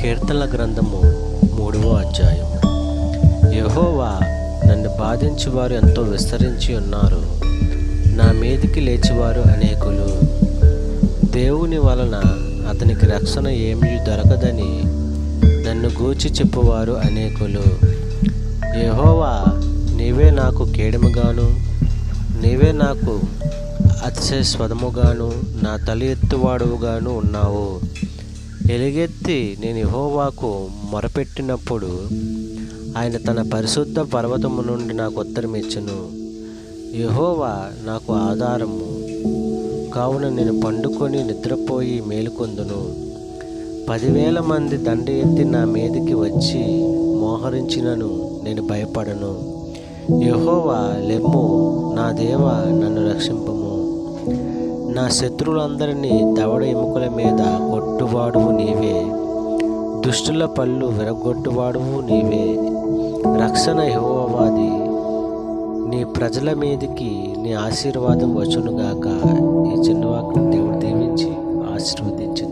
కీర్తనల గ్రంథము 3వ అధ్యాయం. యెహోవా, నన్ను బాధించువారు ఎంతో విస్తరించి ఉన్నారు, నా మీదికి లేచివారు అనేకులు. దేవుని వలన అతనికి రక్షణ ఏమీ దొరకదని నన్ను గూర్చి చెప్పువారు అనేకులు. యెహోవా, నీవే నాకు కేడముగాను, నీవే నాకు అతిశయస్పదముగాను, నా తల ఎత్తువాడుగాను ఉన్నావు. ఎలుగెత్తి నేను యెహోవాకు మొరపెట్టినప్పుడు ఆయన తన పరిశుద్ధ పర్వతము నుండి నాకు ఉత్తరమిచ్చును. యెహోవా నాకు ఆధారము కావున నేను పండుకొని నిద్రపోయి మేలుకొందును. 10,000 మంది దండ ఎత్తి నా మీదికి వచ్చి మోహరించినను నేను భయపడను. యెహోవా, లెమ్ము, నా దేవా, నన్ను రక్షింపుము. నా శత్రువులందరినీ దవడ ఎముకల మీద కొట్టువాడువు నీవే, దుష్టుల పళ్ళు విరగొట్టువాడువు నీవే. రక్షణ యెహోవాది, నీ ప్రజల మీదికి నీ ఆశీర్వాదం వచ్చునుగాక. ఈ చిన్న వాక్యం దేవుడు దీవించి ఆశీర్వదించు.